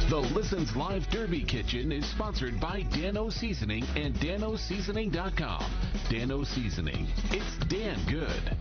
The Listens Live Derby Kitchen is sponsored by Dano Seasoning and DanoSeasoning.com. Dano Seasoning. It's Dan good.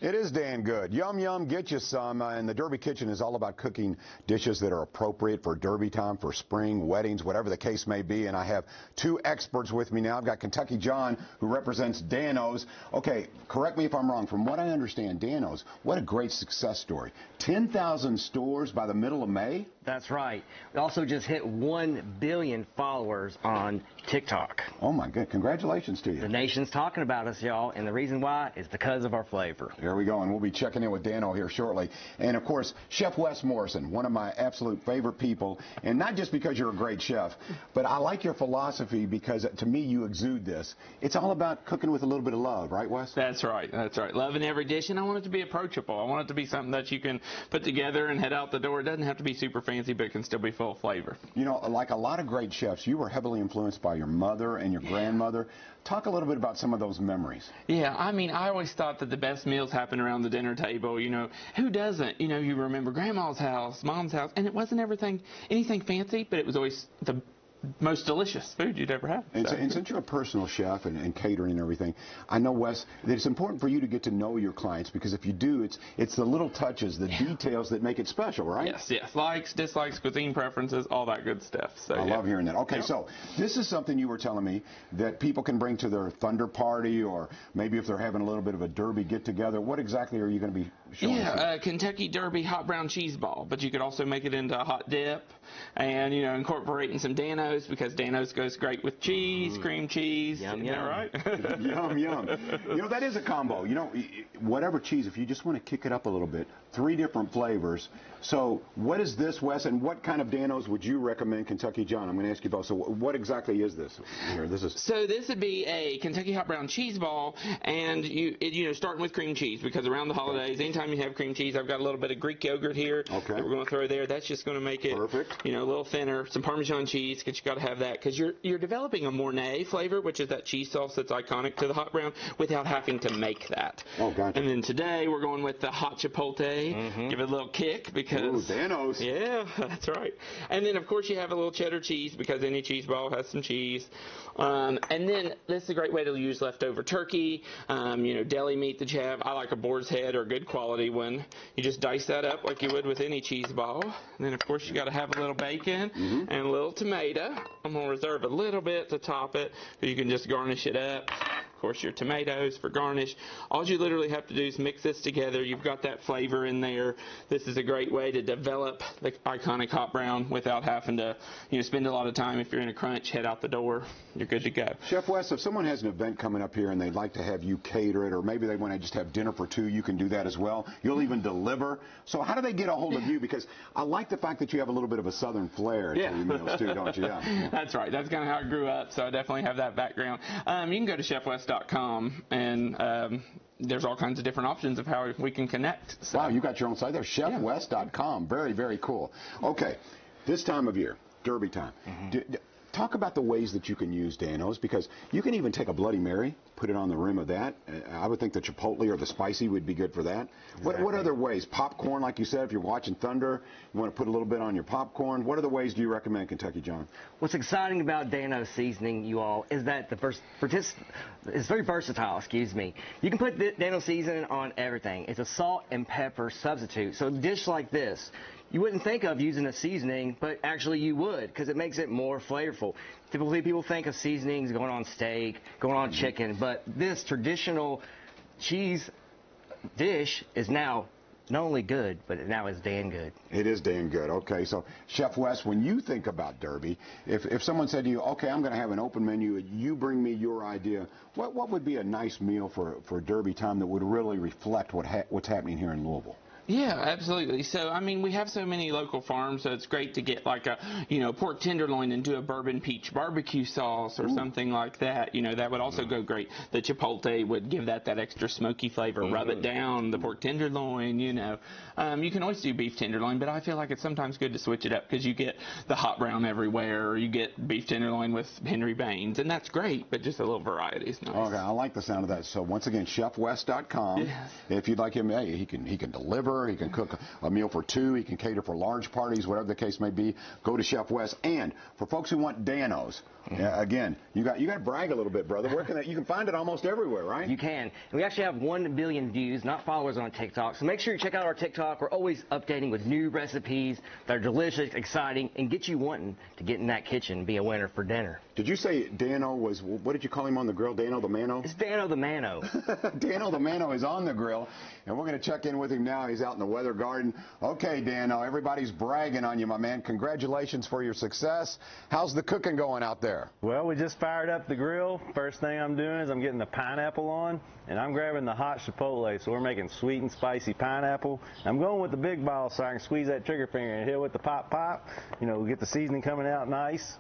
It is Dan good. Yum, yum, get you some. And the Derby Kitchen is all about cooking dishes that are appropriate for Derby time, for spring, weddings, whatever the case may be. And I have two experts with me now. I've got Kentucky John, who represents Dano's. Okay, correct me if I'm wrong. From what I understand, Dano's, what a great success story. 10,000 stores by the middle of May? That's right. We also just hit 1 billion followers on TikTok. Oh, my God. Congratulations to you. The nation's talking about us, y'all, and the reason why is because of our flavor. There we go, and we'll be checking in with Dano here shortly. And, of course, Chef Wes Morrison, one of my absolute favorite people, and not just because you're a great chef, but I like your philosophy because, to me, you exude this. It's all about cooking with a little bit of love, right, Wes? That's right. That's right. Love in every dish, and I want it to be approachable. I want it to be something that you can put together and head out the door. It doesn't have to be super fancy, but it can still be full of flavor. You know, like a lot of great chefs, you were heavily influenced by your mother and your grandmother. Talk a little bit about some of those memories. Yeah, I mean, I always thought that the best meals happen around the dinner table. You know, who doesn't? You know, you remember Grandma's house, Mom's house, and it wasn't anything fancy, but it was always the most delicious food you'd ever have. And since you're a personal chef and catering and everything, I know, Wes, that it's important for you to get to know your clients, because if you do, it's the little touches, the details that make it special, right? Yes. Likes, dislikes, cuisine preferences, all that good stuff. So I love hearing that. Okay, so this is something you were telling me that people can bring to their Thunder party, or maybe if they're having a little bit of a Derby get-together. What exactly are you going to be showing? Yeah, Kentucky Derby hot brown cheese ball, but you could also make it into a hot dip and, you know, incorporating some Dano's, because Dano's goes great with cheese, cream cheese. Yum, yum. yum. Right? Yum, yum. You know, that is a combo. You know, whatever cheese, if you just want to kick it up a little bit, 3 different flavors. So what is this, Wes, and what kind of Dano's would you recommend, Kentucky John? I'm going to ask you both. So what exactly is this here? So this would be a Kentucky hot brown cheese ball, and you know, starting with cream cheese, because around the holidays, anytime you have cream cheese, I've got a little bit of Greek yogurt here that we're going to throw there. That's just going to make it perfect. You know, a little thinner. Some Parmesan cheese, because you got to have that, because you're developing a Mornay flavor, which is that cheese sauce that's iconic to the hot brown, without having to make that. Oh, gotcha. And then today we're going with the hot chipotle. Give it a little kick, because Dano's. Yeah, that's right. And then, of course, you have a little cheddar cheese, because any cheese ball has some cheese. And then this is a great way to use leftover turkey, you know, deli meat that you have. I like a boar's head or a good quality one. You just dice that up like you would with any cheese ball. And then, of course, you got to have a little bacon and a little tomato. I'm going to reserve a little bit to top it, so you can just garnish it up. Of course, your tomatoes for garnish. All you literally have to do is mix this together. You've got that flavor in there. This is a great way to develop the iconic hot brown without having to, you know, spend a lot of time. If you're in a crunch, head out the door. You're good to go. Chef Wes, if someone has an event coming up here and they'd like to have you cater it, or maybe they want to just have dinner for 2, you can do that as well. You'll even deliver. So how do they get a hold of you? Because I like the fact that you have a little bit of a southern flair to your meals too, don't you? Yeah. That's right. That's kind of how I grew up, so I definitely have that background. You can go to chefwest.com, and there's all kinds of different options of how we can connect. So. Wow, you got your own site there, chefwest.com. Very, very cool. Okay, this time of year, Derby time. Talk about the ways that you can use Dano's, because you can even take a Bloody Mary, put it on the rim of that. I would think the chipotle or the spicy would be good for that. Exactly. What other ways? Popcorn, like you said, if you're watching Thunder, you want to put a little bit on your popcorn. What other ways do you recommend, Kentucky John? What's exciting about Dano's seasoning, you all, is that it's very versatile, excuse me. You can put Dano's seasoning on everything. It's a salt and pepper substitute. So a dish like this, you wouldn't think of using a seasoning, but actually you would, because it makes it more flavorful. Typically people think of seasonings going on steak, going on chicken, but this traditional cheese dish is now not only good, but it now is Dan good. It is Dan good. Okay, so Chef Wes, when you think about Derby, if someone said to you, okay, I'm going to have an open menu, you bring me your idea, what would be a nice meal for Derby time that would really reflect what's happening here in Louisville? Yeah, absolutely. So, I mean, we have so many local farms, so it's great to get like a, you know, pork tenderloin and do a bourbon peach barbecue sauce or something like that. You know, that would also go great. The chipotle would give that extra smoky flavor, rub it down, the pork tenderloin, you know. You can always do beef tenderloin, but I feel like it's sometimes good to switch it up, because you get the hot brown everywhere, or you get beef tenderloin with Henry Baines, and that's great, but just a little variety is nice. Okay, I like the sound of that. So, once again, chefwest.com. Yes. If you'd like him, hey, he can deliver. chauffeur. He can cook a meal for two. He can cater for large parties, whatever the case may be. Go to Chef Wes. And for folks who want Danos, again, you got to brag a little bit, brother. Where can you can find it almost everywhere, right? You can. And we actually have 1 billion views, not followers, on TikTok. So make sure you check out our TikTok. We're always updating with new recipes that are delicious, exciting, and get you wanting to get in that kitchen and be a winner for dinner. Did you say Dano was, what did you call him on the grill? Dano the Mano? It's Dano the Mano. Dano the Mano is on the grill, and we're going to check in with him now. He's out in the weather garden. Okay, Dano, everybody's bragging on you, my man. Congratulations for your success. How's the cooking going out there? Well, we just fired up the grill. First thing I'm doing is I'm getting the pineapple on, and I'm grabbing the hot chipotle. So we're making sweet and spicy pineapple. I'm going with the big ball so I can squeeze that trigger finger and hit it with the pop. You know, get the seasoning coming out nice.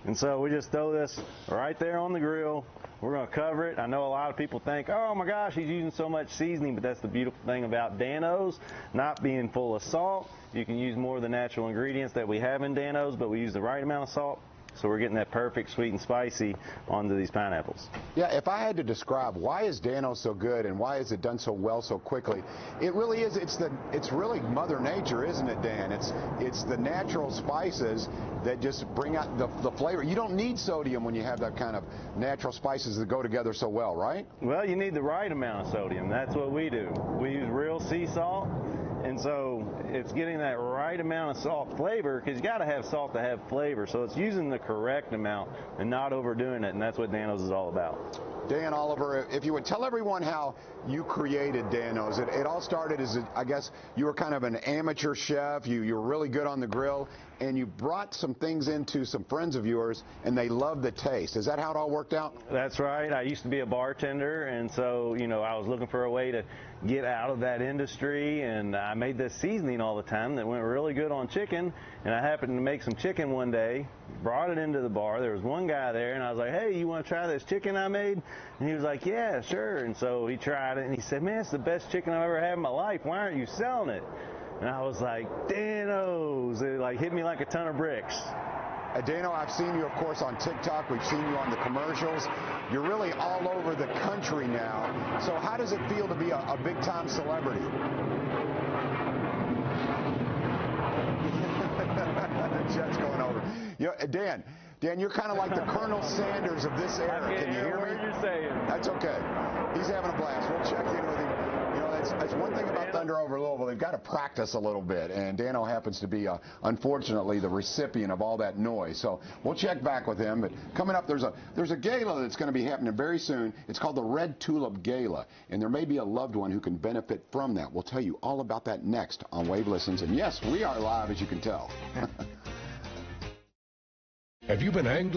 And so we just throw this right there on the grill. We're going to cover it. I know a lot of people think, oh my gosh, he's using so much seasoning, but that's the beautiful thing about Danos, not being full of salt. You can use more of the natural ingredients that we have in Danos, but we use the right amount of salt. So we're getting that perfect sweet and spicy onto these pineapples. Yeah, if I had to describe why is Dano so good and why is it done so well so quickly, it really is. It's really Mother Nature, isn't it, Dan? It's the natural spices that just bring out the flavor. You don't need sodium when you have that kind of natural spices that go together so well, right? Well, you need the right amount of sodium. That's what we do. We use real sea salt. And so it's getting that right amount of salt flavor, because you got to have salt to have flavor. So it's using the correct amount and not overdoing it, and that's what Danos is all about. Dan Oliver, if you would tell everyone how you created Danos. It all started as, I guess, you were kind of an amateur chef. You were really good on the grill, and you brought some things into some friends of yours, and they loved the taste. Is that how it all worked out? That's right. I used to be a bartender, and so, you know, I was looking for a way to get out of that industry, and I made this seasoning all the time that went really good on chicken, and I happened to make some chicken one day, brought it into the bar. There was one guy there, and I was like, hey, you want to try this chicken I made? And he was like, yeah, sure. And so he tried it, and he said, man, it's the best chicken I've ever had in my life. Why aren't you selling it? And I was like, Danos. It like hit me like a ton of bricks. Dano, I've seen you, of course, on TikTok. We've seen you on the commercials. You're really all over the country now. So how does it feel to be a big-time celebrity? The jet's going over. You know, Dan, you're kind of like the Colonel Sanders of this era. Can you hear me? You're saying. That's okay. He's having a blast. We'll check in with him. You know, that's one thing about Thunder over Louisville. They've got to practice a little bit, and Dano happens to be, unfortunately, the recipient of all that noise. So we'll check back with him. But coming up, there's a gala that's going to be happening very soon. It's called the Red Tulip Gala, and there may be a loved one who can benefit from that. We'll tell you all about that next on Wave Listens. And yes, we are live, as you can tell. Have you been angling?